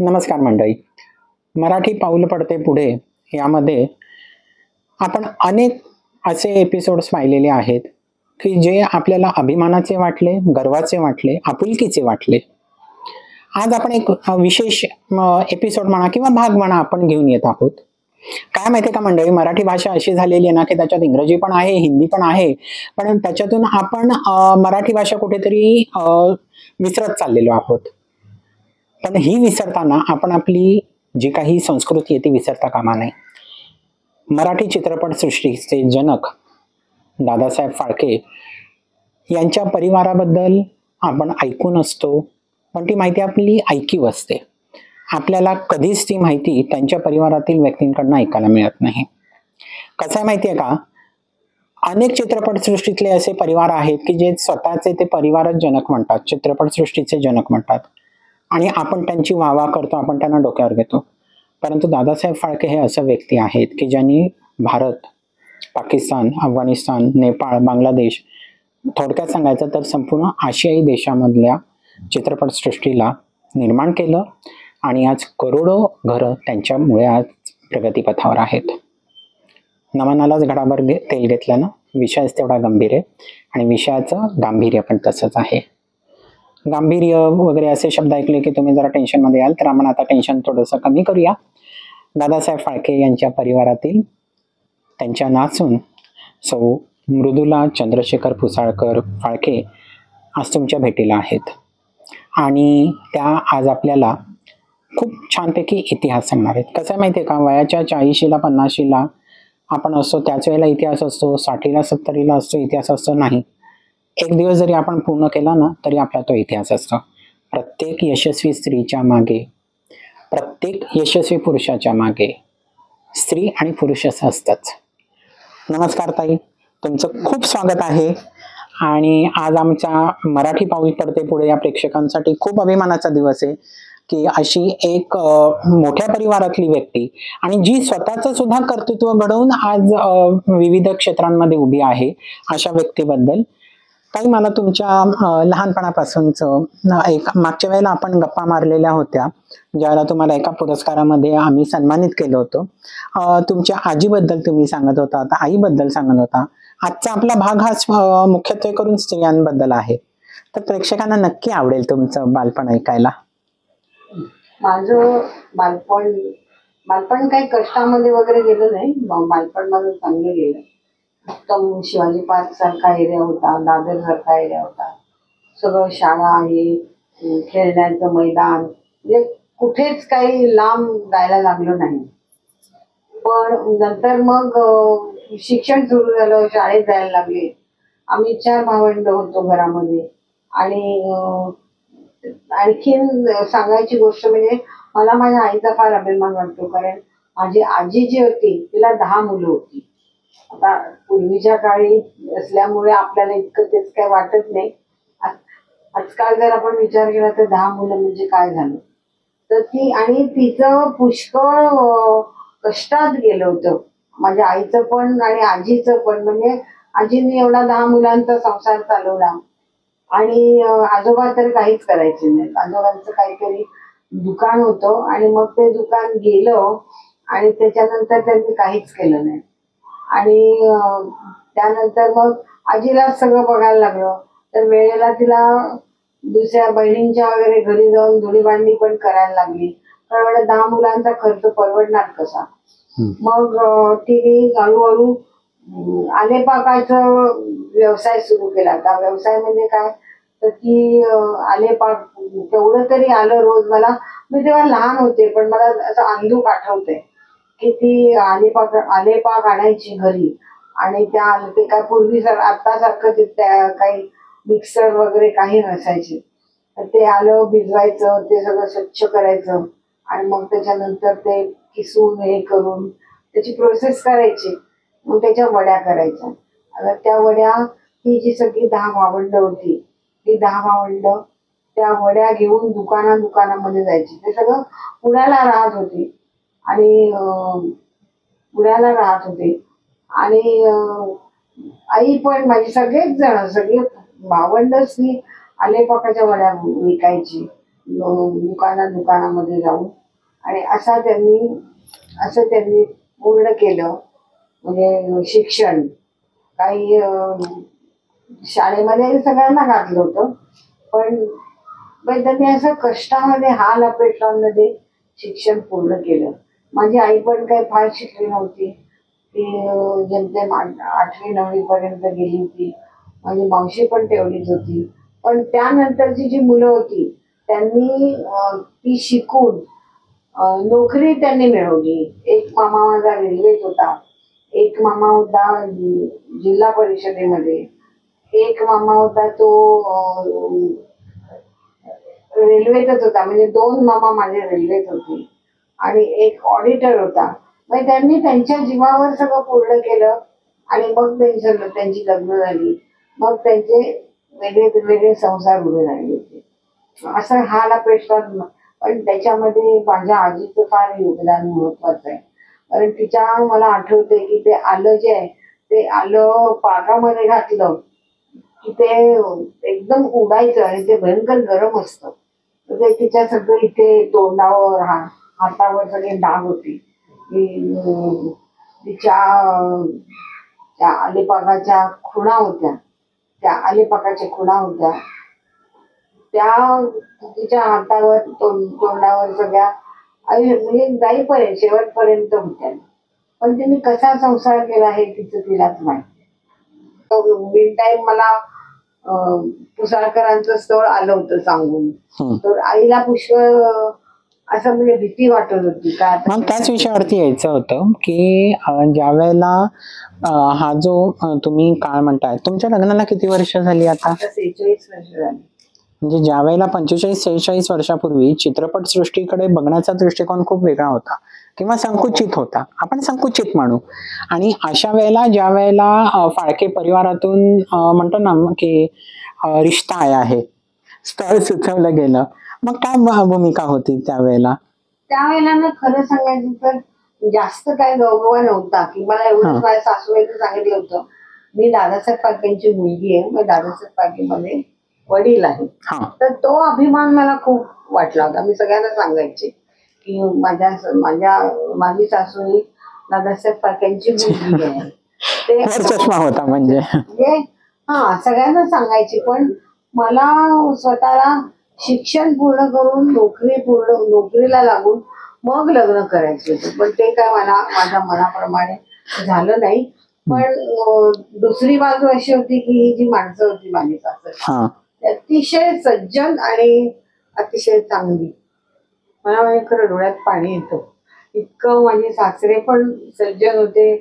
नमस्कार मंडळी. मराठी पाऊल पडते पुढे यामध्ये आपण अनेक असे एपिसोड्स पाहिलेले आहेत की जे आपल्याला अभिमानाचे वाटले, गर्वाचे वाटले, आपुलकीचे वाटले. आज आपण एक विशेष एपिसोड म्हणा किंवा भाग म्हणा आपण घेऊन येत आहोत. काय माहिती का मंडळी, मराठी भाषा अशी झालेली आहे ना की त्याच्यात इंग्रजी पण आहे, हिंदी पण आहे, पण त्याच्यातून आपण मराठी भाषा कुठेतरी विसरत चाललेलो आहोत. पण ही विसरताना आपण आपली जी काही संस्कृती आहे ती विसरता कामा नये. मराठी चित्रपट सृष्टीचे जनक दादासाहेब फाळके यांच्या परिवाराबद्दल आपण ऐकून असतो, पण ती माहिती आपली ऐकीव असते. आपल्याला कधीच ती माहिती त्यांच्या परिवारातील व्यक्तींकडून ऐकायला मिळत नाही. कसं आहे माहिती आहे का, अनेक चित्रपटसृष्टीतले असे परिवार आहेत की जे स्वतःचे ते परिवारच जनक म्हणतात, चित्रपटसृष्टीचे जनक म्हणतात, आणि आपण त्यांची वाहवा करतो, आपण त्यांना डोक्यावर घेतो. परंतु दादासाहेब फाळके हे असं व्यक्ती आहेत की ज्यांनी भारत, पाकिस्तान, अफगाणिस्तान, नेपाळ, बांगलादेश, थोडक्यात सांगायचं तर संपूर्ण आशियाई देशामधल्या चित्रपटसृष्टीला निर्माण केलं, आणि आज करोडो घरं त्यांच्यामुळे आज प्रगतीपथावर आहेत. नमनालाच घडाभर तेल घेतल्यानं विषयच तेवढा गंभीर आहे, आणि विषयाचं गांभीर्य पण तसंच आहे. गांभीर्य वगैरे असे शब्द ऐकले की तुम्ही जरा टेन्शनमध्ये याल, तर आपण आता टेन्शन थोडंसं कमी करूया. दादासाहेब फाळके यांच्या परिवारातील त्यांच्या नासून सौ मृदुला चंद्रशेखर पुसाळकर फाळके आज तुमच्या भेटीला आहेत, आणि त्या आज आपल्याला खूप छानपैकी इतिहास सांगणार आहेत. कसं आहे माहिती आहे का, वयाच्या 40ला 50ला आपण असतो त्याच वेळेला इतिहास असतो, 60ला 70ला असतो इतिहास असतो नाही. एक दिवस जरी आपण पूर्ण केला ना तरी आपला तो इतिहास असतो. प्रत्येक यशस्वी स्त्रीच्या मागे, प्रत्येक यशस्वी पुरुषाच्या मागे स्त्री आणि पुरुष असं असतंच. नमस्कार ताई, तुमचं खूप स्वागत आहे. आणि आज आमच्या मराठी पाऊल पडते पुढे या प्रेक्षकांसाठी खूप अभिमानाचा दिवस आहे की अशी एक मोठ्या परिवारातली व्यक्ती, आणि जी स्वतःचं सुद्धा कर्तृत्व घडवून आज विविध क्षेत्रांमध्ये उभी आहे, अशा व्यक्तीबद्दल काही मला तुमच्या लहानपणापासूनचं एक मागच्या वेळेला आपण गप्पा मारलेल्या होत्या ज्याला तुम्हाला एका पुरस्कारामध्ये आम्ही सन्मानित केलं होतं. तुमच्या आजीबद्दल तुम्ही सांगत होता, आईबद्दल सांगत होता. आजचा आपला भाग हा मुख्यत्वे करून स्त्रियांबद्दल आहे, तर प्रेक्षकांना नक्की आवडेल तुमचं बालपण ऐकायला. माझं बालपण काही कष्टामध्ये वगैरे गेलं नाही. बालपण माझं चांगलं गेलं. उत्तम शिवाजी पार्क सारखा एरिया होता, दादर सारखा एरिया होता, सगळं शाळा आहे, खेळण्याचं मैदान, म्हणजे कुठेच काही लांब जायला लागलं नाही. पण नंतर मग शिक्षण सुरू झालं, शाळेत जायला लागले. आम्ही 4 भावंड होतो घरामध्ये. आणि आणखीन सांगायची गोष्ट म्हणजे मला माझ्या आईचा फार अभिमान वाटतो, कारण माझी आजी जी होती तिला 10 मुलं होती. आता पूर्वीच्या काळी असल्यामुळे आपल्याला इतकं तेच काय वाटत नाही. आजकाल जर आपण विचार केला तर 10 मुलं म्हणजे काय झालं, तर ती आणि तिचं पुष्कळ कष्टात गेलं होतं, माझ्या आईचं पण आणि आजीचं पण. म्हणजे आजीने एवढा 10 मुलांचा संसार चालवला, आणि आजोबा तर काहीच करायचे नाहीत. आजोबांचं काहीतरी दुकान होतं, आणि मग ते दुकान गेलं, आणि त्याच्यानंतर त्यांनी काहीच केलं नाही. आणि त्यानंतर मग आजीला सगळं बघायला लागलं, तर वेळेला तिला दुसऱ्या बहिणींच्या वगैरे घरी जाऊन धुणी भांडी पण करायला लागली. कारण एवढ्या 10 मुलांचा खर्च परवडणार कसा. मग तिने हळूहळू आलेपाकाचा व्यवसाय सुरू केला. त्या व्यवसाय म्हणजे काय, तर ती आलेपाक तेवढं तरी आलं रोज. मी तेव्हा लहान होते, पण मला असं अंधूक आठवतंय की ती आलेपाक आणायची घरी, आणि ते काय पूर्वी आता सारखं त्या काही मिक्सर वगैरे काही नसायचे. ते आलं भिजवायचं, ते सगळं स्वच्छ करायचं, आणि मग त्याच्यानंतर ते किसून हे करून त्याची प्रोसेस करायची, मग त्याच्या वड्या करायच्या. आता त्या वड्या, ही जी सगळी 10 भावंड होती, ती 10 भावंड त्या वड्या घेऊन दुकानामध्ये जायची. ते सगळं पुण्याला राहत होती, आणि आई पण माझी, सगळेच जण, सगळे भावंडच ती आलेपाकाच्या वड्या विकायची. दुकानामध्ये जाऊन, आणि असं त्यांनी पूर्ण केलं. म्हणजे शिक्षण काही शाळेमध्ये सगळ्यांना घातलं होतं, पण त्यांनी असं कष्टामध्ये हाल अपेष्टांमध्ये शिक्षण पूर्ण केलं. माझी आई पण काही फार शिकली नव्हती, ती जेमतेम 8वी-9वी पर्यंत गेली होती. माझी मावशी पण तेवढीच होती. पण त्यानंतरची जी मुलं होती त्यांनी ती शिकून नोकरी त्यांनी मिळवली. एक मामा माझा रेल्वेत होता, एक मामा होता जिल्हा परिषदेमध्ये, एक मामा होता तो रेल्वेतच होता. म्हणजे 2 मामा माझे रेल्वेत होते, आणि एक ऑडिटर होता. म्हणजे त्यांनी त्यांच्या जीवावर सगळं पूर्ण केलं, आणि मग त्यांची लग्न झाली. मग त्यांचे वेगळे वेगळे संसार उभे राहिले होते. असं हाल अपेष्टात. पण त्याच्यामध्ये माझ्या आजीचं फार योगदान महत्वाचं आहे. कारण तिच्या मला आठवते की ते आलं जे आहे ते आलं पाकामध्ये घातलं की ते एकदम उडायचं, आणि ते भयंकर गरम असतं. तर ते तिच्या सगळं इथे तोंडावर हातावर सगळे डाग होते. तिच्या त्या आलेपाकाच्या खुणा होत्या, त्या तिच्या हातावर तोंडावर सगळ्या म्हणजे जाईपर्यंत शेवटपर्यंत होत्या. पण तिने कसा संसार केला हे तिलाच माहिती. विन टाइम मला पुसाळकरांचं स्थळ आलं होतं सांगून, तर आईला पुष्कळ असं म्हणजे भीती वाटत होती. का मग त्याच विषयावरती यायचं होतं की ज्या वेळेला हा जो तुम्ही काळ म्हणताय, तुमच्या लग्नाला किती वर्ष झाली आता? 46 वर्ष झाली. म्हणजे ज्या वेळेला 45-46 वर्षापूर्वी चित्रपट सृष्टीकडे बघण्याचा दृष्टिकोन खूप वेगळा होता, किंवा संकुचित होता, आपण संकुचित म्हणू. आणि अशा वेळेला ज्या वेळेला फाळके परिवारातून म्हणतो ना की रिश्ता आया है, स्थळ सुचवलं गेलं, मग काय भूमिका होती त्यावेळेला? त्यावेळेला ना खरं सांगायचं तर जास्त काय गौरव नव्हता. की मला एवढंच माझ्या सासूबाईंनी सांगितलं होतं, मी दादासाहेब फाळकेंची मुलगी आहे, मग दादासाहेब फाळकेमध्ये वडील आहे. तर तो अभिमान मला खूप वाटला होता. मी सगळ्यांना सांगायचे की माझी सासू ही दादासाहेब फाळकेंची मुलगी आहे. ते चष्मा होता म्हणजे सगळ्यांना सांगायचे. पण मला स्वतःला शिक्षण पूर्ण करून नोकरीला लागून मग लग्न करायचं होतं. पण ते काय माझ्या मनाप्रमाणे झालं नाही. पण दुसरी बाजू अशी होती की ही जी माणसं होती माझी सासू अतिशय सज्जन आणि अतिशय चांगली. मला म्हणजे खरं डोळ्यात पाणी येतं. इतकं माझे सासरे पण सज्जन होते,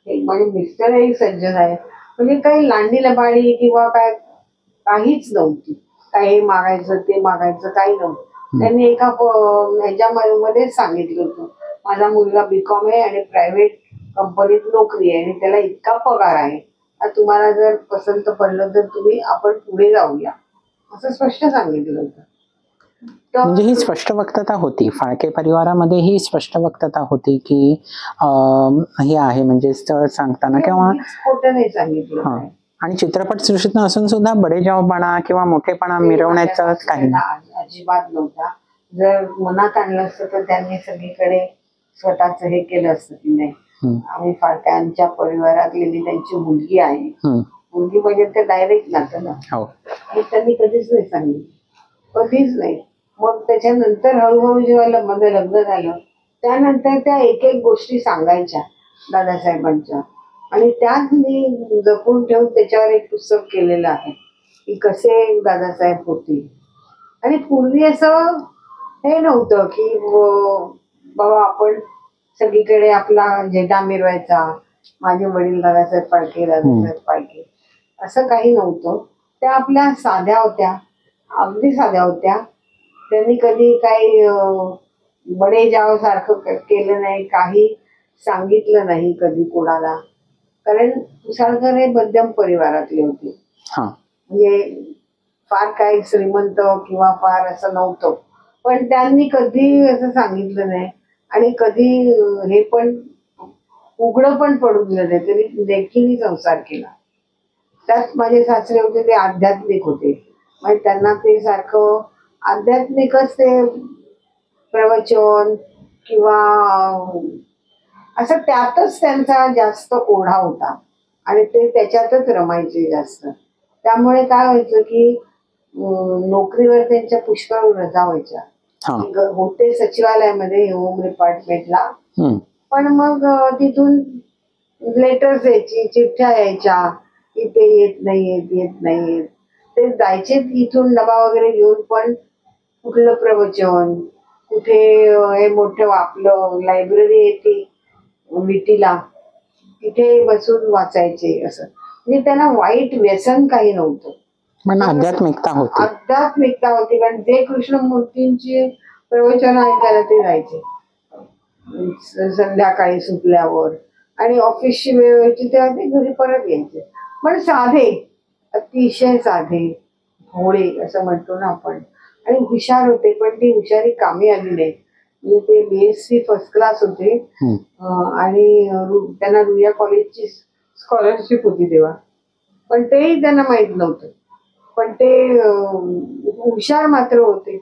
माझे मिस्टरही सज्जन आहे. म्हणजे काही लांडी लबाडी किंवा काहीच नव्हती. काही मागायचं ते मागायचं काही नव्हतं. त्यांनी एका ह्याच्यामध्ये सांगितलं होतं, माझा मुलगा बीकॉम आहे आणि प्रायव्हेट कंपनीत नोकरी आहे, आणि त्याला इतका पगार आहे, तुम्हाला जर पसंत पडलं तर आपण पुढे जाऊया, असं स्पष्ट सांगितलं होतं. म्हणजे ही स्पष्ट वक्तता होती फाळके परिवारामध्ये, ही स्पष्ट वक्तता होती की हे आहे म्हणजे स्थळ सांगताना किंवा खोटं नाही सांगितलं. आणि चित्रपट सृष्टीत असून सुद्धा बडेजावपणा किंवा मोठेपणा मिरवण्याचं काही अजिबात नव्हता. जर मनात आणलं असतं तर त्यांनी सगळीकडे स्वतःच हे केलं असतं की नाही आम्ही फाळक्यांच्या परिवारातली त्यांची मुलगी आहे, मुलगी म्हणजे ते डायरेक्ट नातं ना, हे त्यांनी कधीच नाही सांगितलं, कधीच नाही. मग त्याच्यानंतर हळूहळू जेव्हा माझं लग्न झालं त्यानंतर त्या एक एक गोष्टी सांगायच्या दादासाहेबांच्या, आणि त्याच मी जपून ठेवून त्याच्यावर एक पुस्तक केलेलं आहे की कसे दादासाहेब होते. आणि पूर्वी असं हे नव्हतं की बाबा आपण सगळीकडे आपला झेंडा मिरवायचा, माझे वडील दादासाहेब फाळके असं काही नव्हतं. त्या आपल्या साध्या होत्या, अगदी साध्या होत्या. त्यांनी कधी काही बडेजाव सारखं केलं नाही, काही सांगितलं नाही कधी कोणाला. कारण पुसाळकर हे मध्यम परिवारातले होते, म्हणजे फार काही श्रीमंत किंवा फार असं नव्हतं. पण त्यांनी कधी असं सांगितलं नाही, आणि कधी हे पण उघडं पण पडून दिलं नाही. तरी देखील संसार केला. त्यात माझे सासरे होते ते आध्यात्मिक होते, म्हणजे त्यांना ते सारखं आध्यात्मिकच ते प्रवचन किंवा असं त्यातच त्यांचा जास्त ओढा होता आणि ते त्याच्यातच रमायचे जास्त. त्यामुळे काय व्हायचं की नोकरीवर त्यांच्या पुष्कळ रजा व्हायच्या. होते सचिवालयामध्ये होम डिपार्टमेंटला, पण मग तिथून लेटर्स यायची, चिठ्ठ्या यायच्या की ते येत नाहीयेत. ते जायचे इथून डबा वगैरे घेऊन, पण कुठलं प्रवचन, कुठे हे मोठं आपलं लायब्ररी येते विटीला, तिथे बसून वाचायचे. असं म्हणजे त्यांना वाईट व्यसन काही नव्हतं, पण आध्यात्मिकता होती. कारण ते कृष्णमूर्तींची प्रवचन ऐकायला ते जायचे संध्याकाळी सुटल्यावर, आणि ऑफिसची वेळ व्हायची तेव्हा ते घरी परत यायचे. पण साधे, अतिशय साधे, भोळे असं म्हणतो ना आपण, आणि हुशार होते. पण ती हुशारी कामी आली नाही. म्हणजे ते BSc फर्स्ट क्लास होते आणि त्यांना रुईया कॉलेजची स्कॉलरशिप होती तेव्हा, पण तेही त्यांना माहित नव्हतं. पण ते हुशार मात्र होते,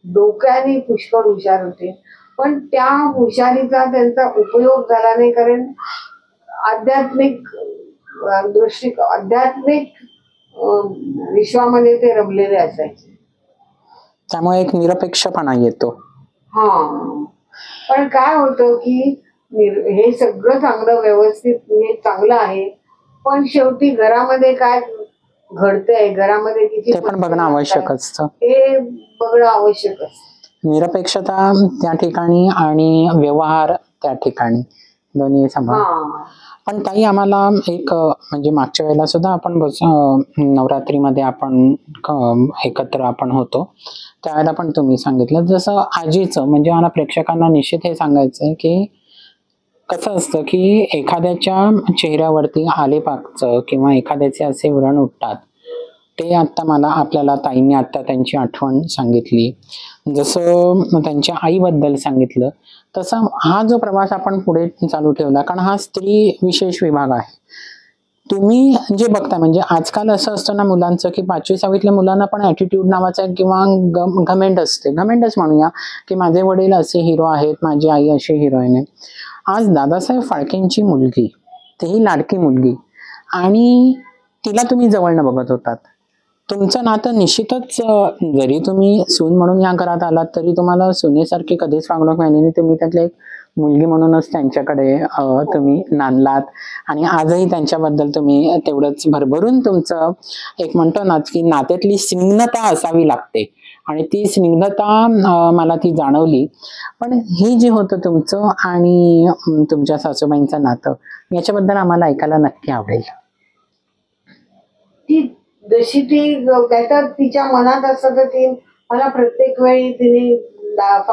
डोक्याने पुष्कळ हुशार होते. पण त्या हुशारीचा त्यांचा उपयोग झाला नाही, कारण आध्यात्मिक विश्वामध्ये ते रमलेले असायचे. त्यामुळे एक निरपेक्षपणा येतो. हा, पण काय होतं की हे सगळं चांगलं व्यवस्थित चांगलं आहे, पण शेवटी घरामध्ये काय घडतंय, घरामध्ये किती ते पण बघणं आवश्यक असतं. हे बघणं आवश्यक असतं. निरपेक्षता त्या ठिकाणी आणि व्यवहार त्या ठिकाणी दोन्ही सांभाळ. पण ताई, आम्हाला एक म्हणजे मागच्या वेळेला सुद्धा आपण नवरात्रीमध्ये आपण एकत्र आपण होतो, त्यावेळेला पण तुम्ही सांगितलं जसं आजीचं, म्हणजे मला प्रेक्षकांना निश्चित हे सांगायचंय की कसं असतं की एखाद्याच्या चेहऱ्यावरती आलेपाकचं किंवा एखाद्याचे असे व्रण उठतात, ते आता मला आपल्याला ताईंनी आता त्यांची आठवण सांगितली, जसं त्यांच्या आईबद्दल सांगितलं, तसा हा जो प्रवास आपण पुढे चालू ठेवला, कारण हा स्त्री विशेष विभाग आहे. तुम्ही जे बघता, म्हणजे आजकाल असं असतं ना मुलांचं की 5वी-6वीतल्या मुलांना पण ॲटिट्यूड नावाचा किंवा घमेंड असते, घमेंडच म्हणूया, की माझे वडील असे हिरो आहेत, माझी आई अशी हिरोईन आहे. आज दादासाहेब फाळकेंची मुलगी, तेही लाडकी मुलगी, आणि तिला तुम्ही जवळनं बघत होतात. तुमचं नातं निश्चितच, जरी तुम्ही सून म्हणून या घरात आलात तरी तुम्हाला सुनेसारखी कधीच वागणूक मिळाली नाही. तुम्ही त्यातले एक मुलगी म्हणूनच त्यांच्याकडे तुम्ही नांदलात, आणि आजही त्यांच्याबद्दल तुम्ही तेवढंच भरभरून तुमचं एक म्हणतो ना की नात्यातली स्निग्धता असावी लागते, आणि ती स्निग्धता मला ती जाणवली. पण हे जे होतं तुमचं आणि तुमच्या सासूबाईंचं नातं, याच्याबद्दल आम्हाला ऐकायला नक्की आवडेल. ती जशी ती काय तिच्या मनात असतं तर ती मला प्रत्येक वेळी तिने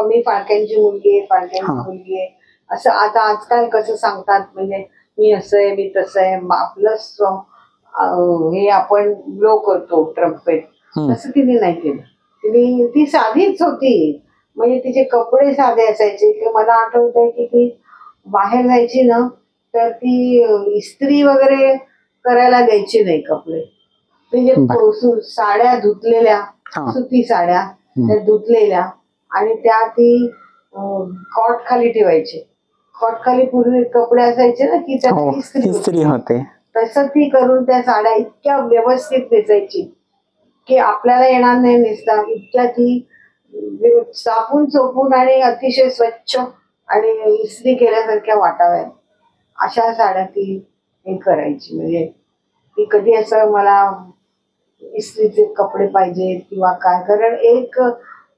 मी फाळक्यांची मुलगी आहे असं, आता आजकाल कसं सांगतात, म्हणजे मी असं आहे, मी तसं आहे, आपलं हे आपण ब्लो करतो ट्रम्पेट, तसं तिने नाही केलं. ती साधीच होती, म्हणजे तिचे कपडे साधे असायचे. की मला आठवत आहे की ती बाहेर जायची ना, तर ती इस्त्री वगैरे करायला द्यायची नाही कपडे. म्हणजे साड्या धुतलेल्या, सुती साड्या त्या धुतलेल्या, आणि त्या ती कॉट खाली ठेवायची. कॉट खाली पूर्वी कपडे असायचे ना की त्यात इस्त्री होते, तसं ती करून त्या साड्या इतक्या व्यवस्थित नेसायची की आपल्याला येणार नाही नेसता, इतक्या ती चापून चोपून आणि अतिशय स्वच्छ आणि इस्त्री केल्यासारख्या वाटाव्या अशा साड्या ती हे करायची. म्हणजे ती कधी असं मला इस्त्रीचे कपडे पाहिजेत किंवा काय, कारण एक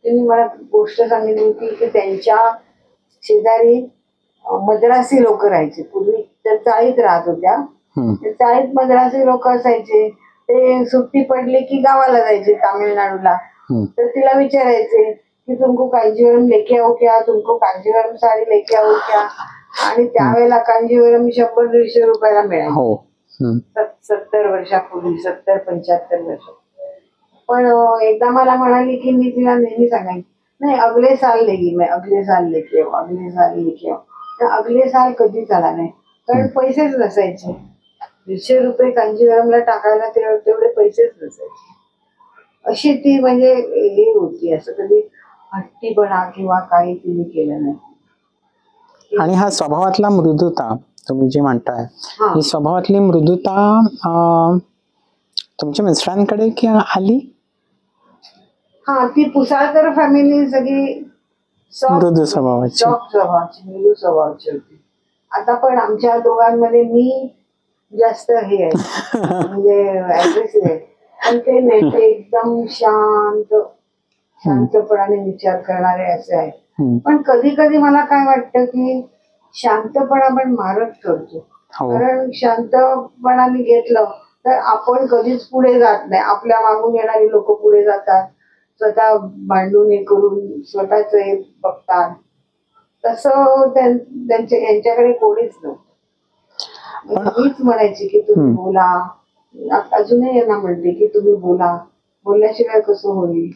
तिने मला गोष्ट सांगितली होती की त्यांच्या शेजारी मद्रासी लोक राहायचे. पूर्वी त्या चाळीत राहत होत्या, चाळीत मद्रासी लोक असायचे. ते सुट्टी पडली की गावाला जायचे तामिळनाडूला, तर तिला विचारायचे की तुमको कांजीवरम लेके आओ क्या, तुमको कांजीवरम साडी लेके आओ क्या, आणि त्यावेळेला कांजीवरम 100-150 रुपयाला मिळाली. 70 वर्षापूर्वी, 70-75 वर्ष. पण एकदा मला म्हणाली की मी तिला नेहमी सांगायची, नाही अगले साल लेगी मैं, अगले साल लेके आओ, अगले साल लेके आओ. अगले साल कधीच आला नाही, कारण पैसेच नसायचे. 150 रुपये कांजीवरमला टाकायला तेवढे पैसेच नसायचे. अशी ती म्हणजे हे होती, असं कधी हट्टीपणा किंवा काही तिने केलं नाही. आणि हा स्वभावातला मृदुता तुम्ही जी म्हणताय, हा ही स्वभावातली मृदुता तुमच्या मिस्टरांकडे की आली? हा ती पुसाळकर फॅमिली सगळी मृदू स्वभावाची. सॉफ्ट स्वभावाची, मृदू स्वभावाची होती. आता पण आमच्या दोघांमध्ये मी जास्त हे आहे म्हणजे अग्रेसिव्ह आहे, पण ते नाही, ते एकदम शांतपणाने विचार करणारे असे आहे. पण कधी कधी मला काय वाटतं की शांतपणा पण मारत करतो, कारण शांतपणाने घेतलं तर आपण कधीच पुढे जात नाही. आपल्या मागून येणारी लोक पुढे जातात, स्वतः भांडून हे करून स्वतःच हे बघतात. तसं यांच्याकडे कोणीच नव्हतं. मीच म्हणायची की तुम्ही बोला, अजूनही यांना म्हणते की तुम्ही बोला, बोलल्याशिवाय कसं होईल.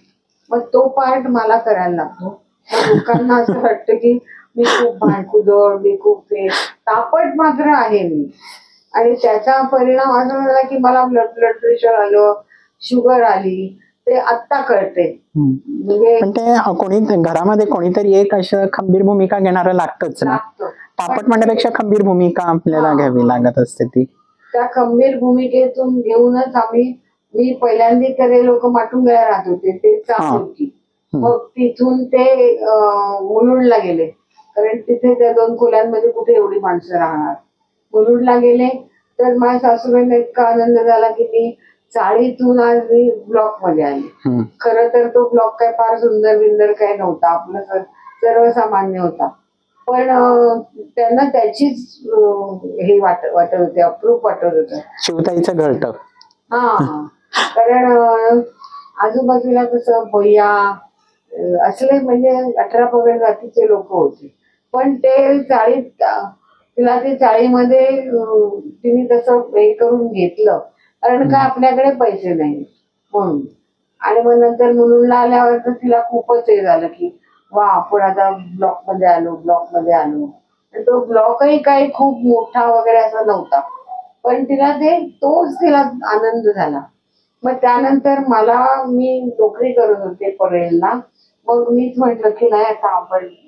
मग तो पार्ट मला करायला लागतो. लोकांना असं वाटतं की मी खूप भांडकुदळ, मी खूप तापट मात्र आहे मी, आणि त्याचा परिणाम असा झाला की मला ब्लड प्रेशर आलं, शुगर आली, ते आत्ता कळते. म्हणजे पण ते कोणी घरामध्ये कोणीतरी एक असं खंबीर भूमिका घेणारं लागतच ना. तापट म्हणण्यापेक्षा खंबीर भूमिका आपल्याला घ्यावी लागत असते. ती त्या खंबीर भूमिकेतून घेऊनच मी पहिल्यांदा तरी लोक माटुंग्याला राहत होते, ते चालू. मग तिथून ते मुलुंडला गेले, कारण तिथे त्या 2 खोल्यांमध्ये कुठे एवढी माणसं राहणार. मुलुंडला गेले तर माझ्या सासूबाईंना इतका आनंद झाला की मी चाळीतून आज मी ब्लॉक मध्ये आले. खरं तर तो ब्लॉक काय फार सुंदर बिंदर काय नव्हता, आपलं सर्वसामान्य होता, पण त्यांना त्याचीच हे वाटत होते, अप्रूप वाटत होतं. शिवताईचं घरट. हा, कारण आजूबाजूला कसं भैया असले म्हणजे 18 पगड जातीचे लोक होते, पण ते तिला ते चाळीमध्ये तिने तसं हे करून घेतलं, कारण काय आपल्याकडे पैसे नाही म्हणून. आणि मग नंतर मुलुंडला आल्यावर तर तिला खूपच हे झालं की वा, आपण आता ब्लॉक मध्ये आलो. आणि तो ब्लॉकही काही खूप मोठा वगैरे असा नव्हता, पण तोच तिला आनंद झाला. मग त्यानंतर मी नोकरी करत होते परेलला. मग मीच म्हटलं की नाही, आता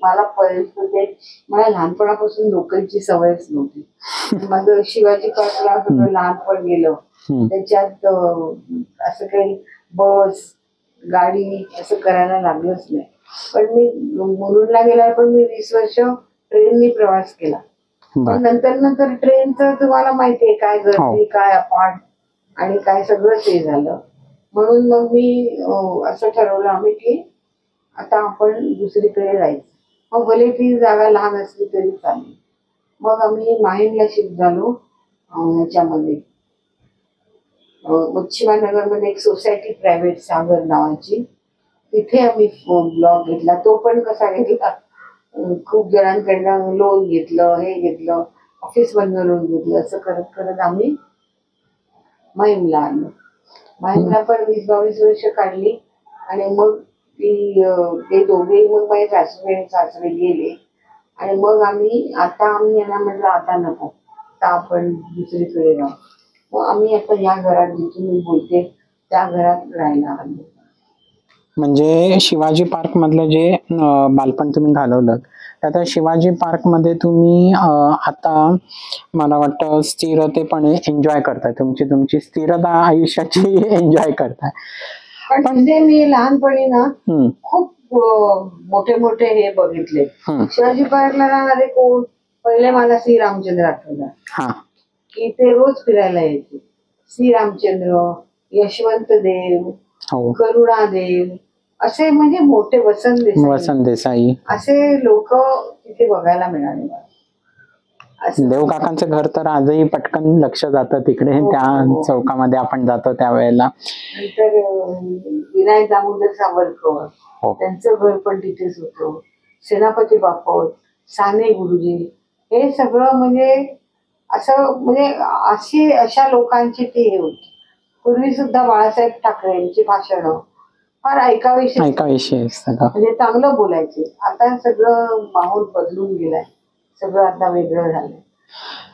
मला परेल होते, मला लहानपणापासून नोकरीची सवयच नव्हती. माझं शिवाजी पार्कला सगळं लहानपण गेलं, त्याच्यात असं काही बस गाडी असं करायला लागलंच नाही. पण मी मुलुंडला गेल्यावर पण मी 20 वर्ष ट्रेननी प्रवास केला. पण नंतर ट्रेनचं तुम्हाला माहितीये काय गर्दी, काय अपाट, आणि काय सगळंच हे झालं. म्हणून मग मी असं ठरवलं आम्ही की आता आपण दुसरीकडे जायचं. मग भले ती जागा लहान असली तरी चालेल. मग आम्ही माहीमला शिफ्ट झालो. ह्याच्यामध्ये मच्छीमारनगरमध्ये एक सोसायटी प्रायव्हेट सागर नावाची, तिथे आम्ही ब्लॉक घेतला. तो पण कसा घेतला, खूप जणांकडनं लोन घेतलं, हे घेतलं, ऑफिस मधनं लोन घेतलं, असं करत करत आम्ही माहीमला आलो. माहीमला पण 20-22 वर्ष काढली. आणि मग ते दोघेही मग माझे सासरे गेले. आणि मग आम्ही यांना म्हटलं आता नको, आता आपण दुसरीकडे राहू. मग आम्ही आता या घरात, जिथून मी बोलते त्या घरात राहायला आलो. म्हणजे शिवाजी पार्क मधलं जे बालपण तुम्ही घालवलं, आता शिवाजी पार्क मध्ये तुम्ही आता मला वाटतं स्थिरतेपणे एन्जॉय करताय, तुमची स्थिरता आयुष्याची एन्जॉय करताय. पण ते मी लहानपणी ना खूप मोठे मोठे हे बघितले. शिवाजी पार्कला राहणारे कोण, पहिले मला श्री रामचंद्र आठवला की ते रोज फिरायला यायचे. श्री रामचंद्र, यशवंत देव, करुणादेव, असे म्हणजे मोठे वसंत देसाई असे लोक तिथे बघायला मिळाले. देव काकांचं घर तर आजही पटकन लक्ष जातं तिकडे. त्या चौकामध्ये आपण जातो त्यावेळेला. नंतर विनायक दामोदर सावरकर, त्यांचं घर पण तिथेच होतं. सेनापती बापट, साने गुरुजी, हे सगळं म्हणजे असं म्हणजे अशा लोकांची ती हे होती. पूर्वी सुद्धा बाळासाहेब ठाकरे यांची भाषणं फार ऐकावीशी, म्हणजे चांगलं बोलायचे. आता सगळं माहोल बदलून गेलाय, सगळं आता वेगळं झालंय.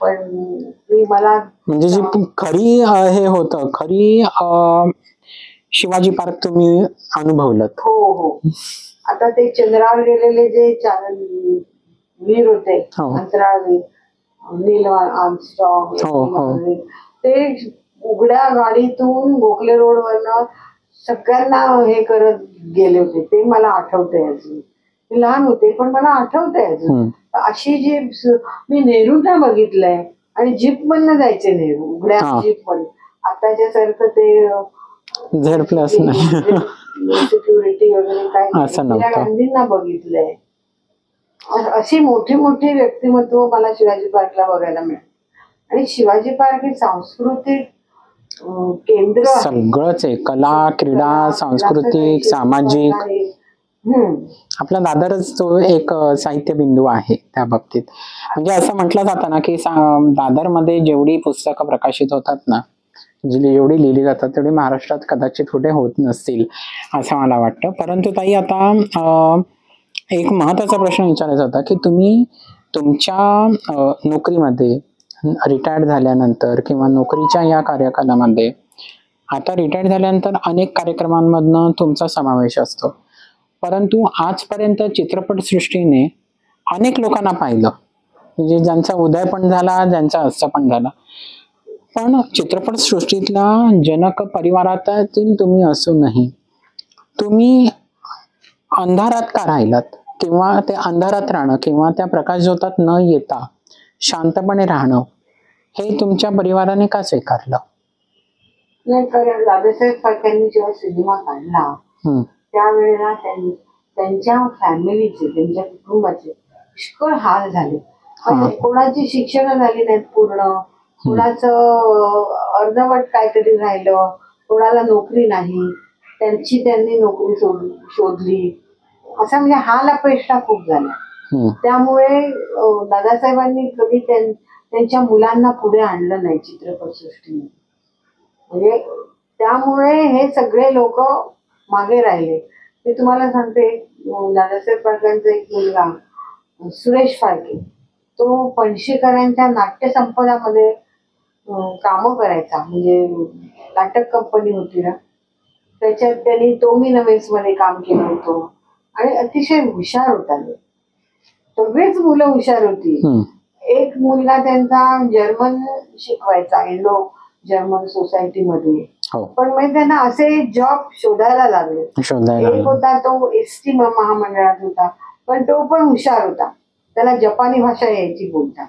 पण मला म्हणजे जी खरी हे होतं, खरी शिवाजी पार्क तुम्ही अनुभवलं? हो हो. आता ते चंद्रावर गेलेले जे वीर होते, हो. अंतराळवीर, नील आर्मस्ट्रॉंग, हो, हो. ते उघड्या गाडीतून गोखले रोडवरनं सगळ्यांना हे करत गेले होते. ते मला आठवतंय अजून. मी लहान होते पण मला आठवतंय अजून. अशी जी मी नेहरूंना बघितलंय आणि जीप मधनं जायचे नेहरू, उघड्या जीप मध्ये. आताच्या सारखं ते झेड प्लस नाही, सिक्युरिटी वगैरे काही असं इंदिरा नव्हतं. गांधींना बघितलंय. अशी मोठी मोठी व्यक्तिमत्व मला शिवाजी पार्कला बघायला मिळाली. आणि शिवाजी पार्क हे सांस्कृतिक केंद्र आहे. सगळंच आहे, कला, क्रीडा, सांस्कृतिक, सामाजिक. आपला दादरच तो एक साहित्य बिंदू आहे त्या बाबतीत. म्हणजे असं म्हटलं जातं ना की दादरमध्ये जेवढी पुस्तकं प्रकाशित होतात ना, जेवढी लिहिली जातात तेवढी महाराष्ट्रात कदाचित कुठे होत नसतील असं मला वाटतं. परंतु ताई, आता एक महत्त्वाचा प्रश्न विचारायचा होता की तुम्ही तुमच्या नोकरीमध्ये रिटायर्ड झाल्यानंतर किंवा नोकरीच्या या कार्यकालामध्ये, आता रिटायर्ड झाल्यानंतर अनेक कार्यक्रमांमधनं तुमचा समावेश असतो, परंतु आजपर्यंत चित्रपटसृष्टीने अनेक लोकांना पाहिलं, म्हणजे ज्यांचा उदय पण झाला, ज्यांचा अस्त पण झाला. पण चित्रपटसृष्टीतला जनक परिवारातील तुम्ही असूनही तुम्ही अंधारात का राहिलात, किंवा ते अंधारात राहणं किंवा त्या प्रकाशझोतात न येता शांतपणे राहणं हे तुमच्या परिवाराने का स्वीकारलं? नाही, कारण दादासाहेब फाळकेंनी जेव्हा सिनेमा काढला त्यावेळेला त्यांच्या फॅमिलीचे, त्यांच्या कुटुंबाचे पुष्कळ हाल झाले. कोणाची शिक्षण झाली नाहीत पूर्ण, कोणाचं अर्धवट काहीतरी राहिलं, कोणाला नोकरी नाही, त्यांनी नोकरी शोधली, असा म्हणजे हाल अपेक्षा खूप झाल्या. त्यामुळे दादासाहेबांनी कधी त्यांच्या मुलांना पुढे आणलं नाही चित्रपटसृष्टीने. म्हणजे त्यामुळे हे सगळे लोक मागे राहिले. मी तुम्हाला सांगते, दादासाहेब फाळकेंचा एक मुलगा सुरेश फाळके, तो पणशीकरांच्या नाट्य संपदामध्ये कामं करायचा. म्हणजे नाटक कंपनी होती ना, त्याच्यात त्यांनी टोमी नवेल्स मध्ये काम केलं होतं आणि अतिशय हुशार होता. सगळीच मुलं हुशार होती. एक मुलगा त्यांचा जर्मन शिकवायचा इंडो जर्मन सोसायटीमध्ये, पण मग त्यांना असे जॉब शोधायला लागले. एक होता तो एसटी महामंडळात होता, पण तो पण हुशार होता, त्याला जपानी भाषा यायची बोलता.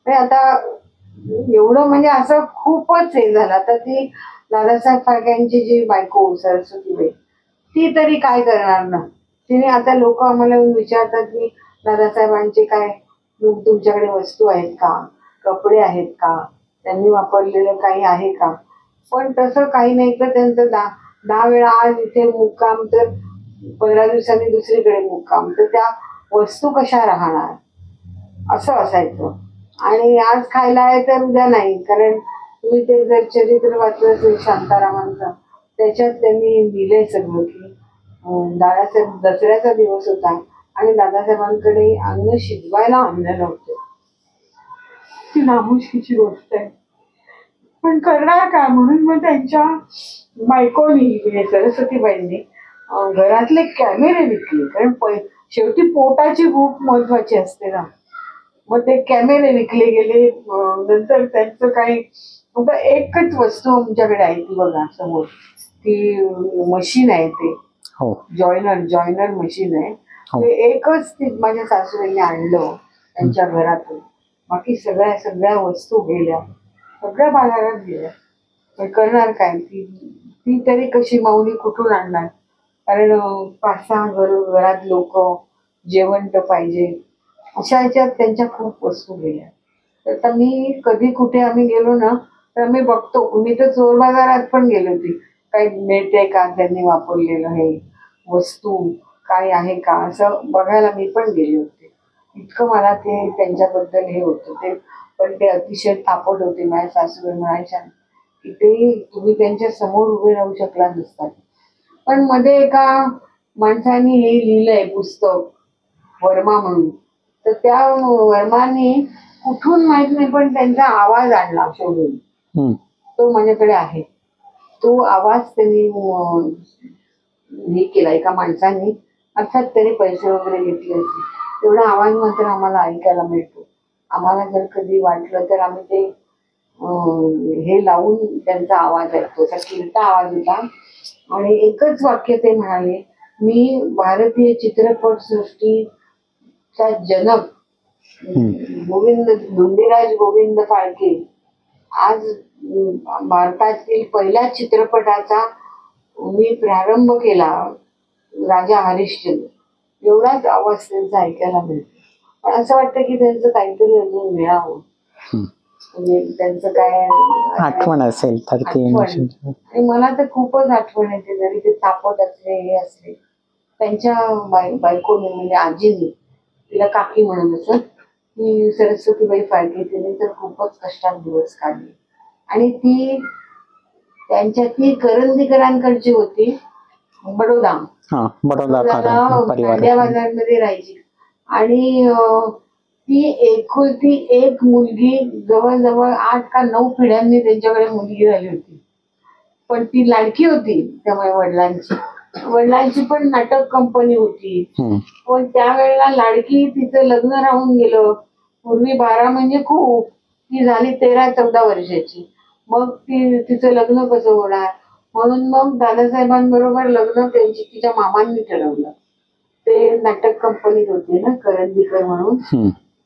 आता एवढं म्हणजे असं खूपच हे झालं. तर ती दादासाहेब फाळकेंची जी बायको सरस्वतीबाई, ती तरी काय करणार ना. तिने आता लोक आम्हाला विचारतात की दादासाहेबांचे काय तुमच्याकडे वस्तू आहेत का, कपडे आहेत का, त्यांनी वापरलेलं काही आहे का, पण तसं काही नाही. तर त्यांचं 10 वेळा आज इथे मुक्काम, तर 15 दिवसांनी दुसरीकडे मुक्काम, तर त्या वस्तू कशा राहणार असं असायचं. आणि आज खायला आहे तर उद्या नाही. कारण तुम्ही ते जर चरित्र वाचलं असेल शांतारामांचं, त्याच्यात त्यांनी लिहिलंय सगळं की दादासाहेब दसऱ्याचा दिवस होता आणि दादासाहेबांकडे अन्न शिजवायला अन्न नव्हतं. ती नामुष्कीची गोष्ट आहे, पण करणार काय. म्हणून मग त्यांच्या बायकोनी सरस्वतीबाईंनी घरातले कॅमेरे विकले. कारण शेवटी पोटाची भूक महत्वाची असते ना. मग ते कॅमेरे विकले गेले. नंतर त्यांचं काही एकच वस्तू आमच्याकडे आहे ती बघा समोर, ती मशीन आहे, ते जॉयनर मशीन आहे. ते एकच ती माझ्या सासूबाईंनी आणलं त्यांच्या घरातून. बाकी सगळ्या वस्तू गेल्या, सगळ्या बाजारात गेल्या. करणार काय. ती तरी कशी माऊली कुठून आणणार. कारण 5-6 घरात लोक, जेवण तर पाहिजे. अशा ह्याच्यात त्यांच्या खूप वस्तू गेल्या. तर आता मी कधी कुठे आम्ही गेलो ना, तर मी बघतो. मी तर चोर बाजारात पण गेले होते, काही मिळते का त्यांनी वापरलेलं हे वस्तू, काय आहे का असं बघायला मी पण गेले होते. इतकं मला ते त्यांच्याबद्दल हे होतं. ते पण ते अतिशय तापट होते. माझ्या सासूबाई म्हणायच्या की ते तुम्ही त्यांच्या समोर उभे राहू शकला नसतात. पण मध्ये एका माणसाने हे लिहिलंय पुस्तक, वर्मा म्हणून, तर त्या वर्माने कुठून माहित नाही पण त्यांचा आवाज आणला शोधून, तो माझ्याकडे आहे. तो आवाज त्यांनी हे केला एका माणसाने, अर्थात त्याने पैसे वगैरे घेतले असते, तेवढा आवाज मात्र आम्हाला ऐकायला मिळतो. आम्हाला जर कधी वाटलं तर आम्ही ते हे लावून त्यांचा आवाज ऐकतो. असा किरता आवाज होता आणि एकच वाक्य ते म्हणाले, मी भारतीय चित्रपट सृष्टीचा जनक धोंडीराज गोविंद फाळके आज भारतातील पहिल्या चित्रपटाचा मी प्रारंभ केला, राजा हरिश्चंद्र. एवढाच आवाज त्यांचा ऐकायला मिळतो. पण असं वाटतं की त्यांचं काहीतरी अजून मिळावं, म्हणजे त्यांचं काय आठवण असेल तर ती. आणि मला तर खूपच आठवण येते, जरी ते तापट असले हे असले. त्यांच्या बायकोने म्हणजे आजीने, तिला काकी म्हणून असं, की सरस्वतीबाई फाळके, तिने तर खूपच कष्टात दिवस काढले. आणि ती करंदीकरांकडची होती, बडोदा दांडिया बाजारमध्ये राहायची. आणि ती एकुलती एक मुलगी, जवळजवळ 8 का 9 पिढ्यांनी त्यांच्याकडे मुलगी राहिली होती. पण ती लाडकी होती, त्यामुळे वडिलांची पण नाटक कंपनी होती. पण त्यावेळेला लाडकी, तिचं लग्न राहून गेलं. पूर्वी 12 म्हणजे खूप, ती झाली 13-14 वर्षाची. मग तिचं लग्न कसं होणार, म्हणून मग दादासाहेबांबरोबर लग्न तिच्या मामांनी ठरवलं. ते नाटक कंपनीत होते ना, करंदीकर म्हणून,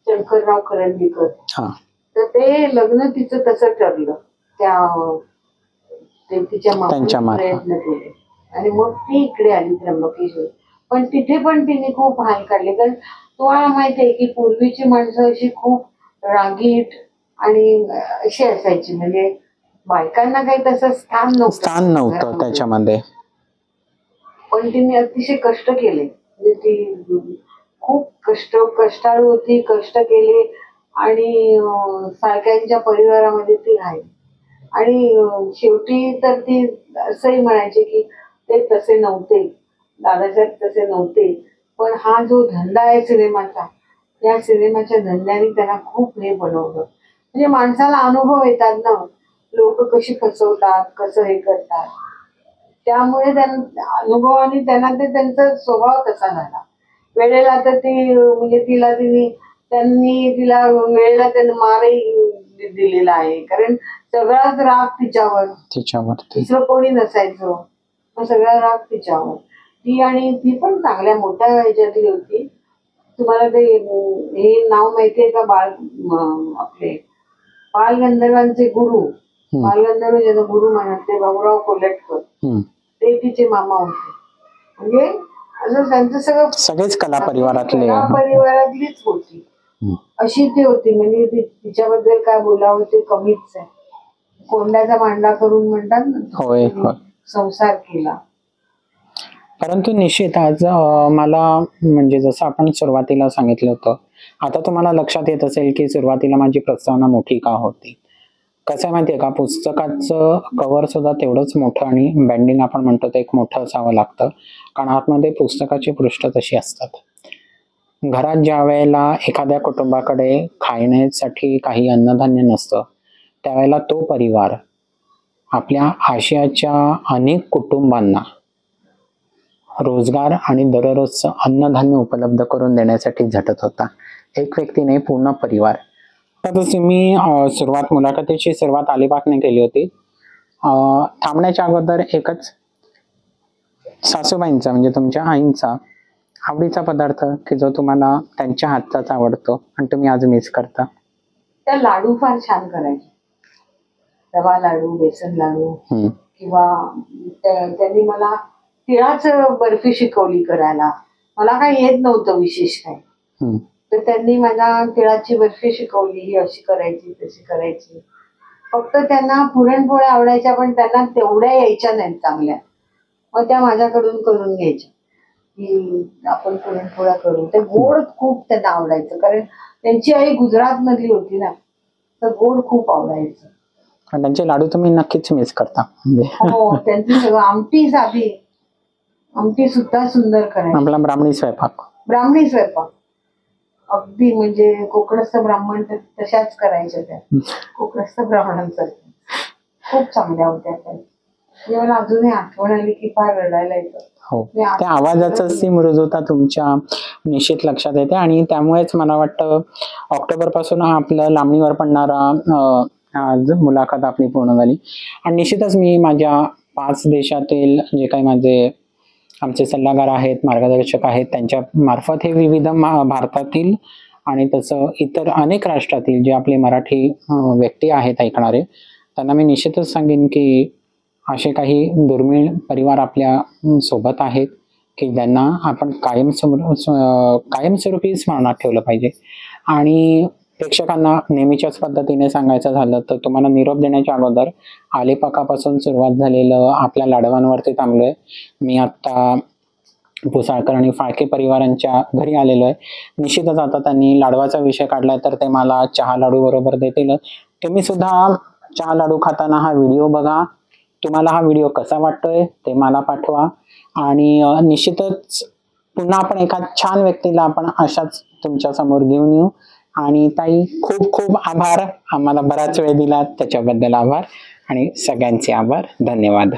शंकरराव करंदीकर. तर ते लग्न तिचं तसं ठरलं, तिच्या मामांनी प्रयत्न केले आणि मग ती इकडे आली त्र्यंबकेश्वर. पण तिथे पण तिने खूप हाल काढले, कारण तुम्हाला माहिती आहे की पूर्वीची माणसं अशी खूप रागीट आणि अशी असायची, म्हणजे बायकांना काही तसं स्थान नव्हतं त्याच्यामध्ये. पण तिने अतिशय कष्ट केले, म्हणजे ती खूप कष्टाळू होती, कष्ट केले आणि साळक्यांच्या परिवारामध्ये ती राहिली. आणि शेवटी तर ती असंही म्हणायची की ते तसे नव्हते, दादासाहेब तसे नव्हते, पण हा जो धंदा आहे सिनेमाचा, या सिनेमाच्या धंद्याने त्यांना खूप हे बनवलं. म्हणजे माणसाला अनुभव येतात ना, लोक कशी फसवतात, कसं हे करतात, त्यामुळे अनुभवाने त्यांना त्यांचा स्वभाव तसा झाला. वेळेला तर ती म्हणजे त्यांनी तिला वेळेला त्यांना मारही दिलेला आहे, कारण सगळाच राग तिच्यावर, दुसरं कोणी नसायचं, सगळा राग तिच्यावर. ती पण चांगल्या मोठ्या ह्याच्यातली होती. तुम्हाला ते हे नाव माहितीये का, आपले बाल गंधर्वांचे गुरु, बालगंधर्व ज्यांना गुरु म्हणत, ते भाऊराव कोल्हटकर, ते तिचे मामा होते. म्हणजे असं त्यांचं सगळेच कला परिवारातलीच होती, अशी ती होती. म्हणजे तिच्याबद्दल काय बोलावं ते कमीच आहे. कोंड्याचा मांडा करून म्हणतात ना, संसार केला. परंतु निश्चित आज मला, म्हणजे जसं आपण सुरुवातीला सांगितलं होतं, आता तुम्हाला लक्षात येत असेल की सुरुवातीला माझी प्रस्तावना मोठी का होती. कसं आहे माहितीये का, पुस्तकाचं कव्हर सुद्धा तेवढंच मोठं आणि बँडिंग आपण म्हणतो ते एक मोठं असावं लागतं, कारण आतमध्ये पुस्तकाची पृष्ठ तशी असतात. घरात ज्या वेळेला एखाद्या कुटुंबाकडे खाण्यासाठी काही अन्नधान्य नसतं, त्यावेळेला तो परिवार आपल्या आशियाच्या अनेक कुटुंबांना रोजगार आणि दररोजचं अन्नधान्य उपलब्ध करून देण्यासाठी झटत होता. एक व्यक्ती नाही, पूर्ण परिवार. तर मी मुलाखतीची सुरुवात अलिबागने केली होती. थांबण्याच्या अगोदर एकच, सासूबाईंचा म्हणजे तुमच्या आईंचा आवडीचा पदार्थ की जो तुम्हाला त्यांच्या हातचाच आवडतो आणि तुम्ही आज मिस करता? त्या लाडू फार छान करायचे, रवा लाडू, बेसन लाडू, किंवा त्यांनी मला तिळाचं बर्फी शिकवली करायला. मला काही येत नव्हतं विशेष काय, तर त्यांनी मला तिळाची बर्फी शिकवली, ही अशी करायची तशी करायची. फक्त त्यांना पुरणपोळ्या आवडायच्या, पण त्यांना तेवढ्या यायच्या नाहीत चांगल्या. मग त्या माझ्याकडून करून घ्यायच्या की आपण पुरणपोळ्या करू. ते गोड खूप त्यांना आवडायचं, कारण त्यांची आई गुजरात मधली होती ना, तर गोड खूप आवडायचं. त्यांचे लाडू तुम्ही नक्कीच मिस करता. हो, त्यांची सगळं आमटी सुद्धा सुंदर करायची. आपला ब्राह्मणी स्वयंपाक अगदी, म्हणजे कोकणस्थ ब्राह्मण तर तशाच करायच्या त्या, कोकणस्थ ब्राह्मणांसारख्या खूप चांगल्या होत्या त्या. म्हणजे मला अजूनही आठवण आली की फार रडायला येतं. हो, त्या आवाजाचंच ती मृदुता तुमच्या निश्चित लक्षात येते आणि त्यामुळेच मला वाटतं ऑक्टोबर पासून आपलं लांबणीवर पडणारा आज मुलाखत आपली पूर्ण झाली. आणि निश्चितच मी माझ्या 5 देशातील जे काही माझे आमचे सल्लागार आहेत, मार्गदर्शक आहेत, त्यांच्या मार्फत हे विविध भारतातील आणि तसं इतर अनेक राष्ट्रातील जे आपले मराठी व्यक्ती आहेत ऐकणारे, त्यांना मी निश्चितच सांगेन की असे काही दुर्मिळ परिवार आपल्या सोबत आहेत की ज्यांना आपण कायमस्वरूपी स्मरणात ठेवलं पाहिजे. आणि प्रेक्षकांना नेहमीच्याच पद्धतीने सांगायचं झालं तर तुम्हाला निरोप देण्याच्या अगोदर आलेपाकापासून सुरुवात झालेलं आपल्या लाडवांवरती थांबलोय. मी आत्ता पुसाळकर आणि फाळके परिवारांच्या घरी आलेलो आहे. निश्चितच आता त्यांनी लाडवाचा विषय काढलाय तर ते मला चहा लाडू बरोबर देतील. तुम्ही सुद्धा चहा लाडू खाताना हा व्हिडिओ बघा. तुम्हाला हा व्हिडिओ कसा वाटतोय ते मला पाठवा. आणि निश्चितच पुन्हा आपण एका छान व्यक्तीला आपण अशाच तुमच्या समोर घेऊन येऊ. आणि ताई खूप खूप आभार, आम्हाला बराच वेळ दिला त्याच्याबद्दल आभार आणि सगळ्यांचे आभार. धन्यवाद.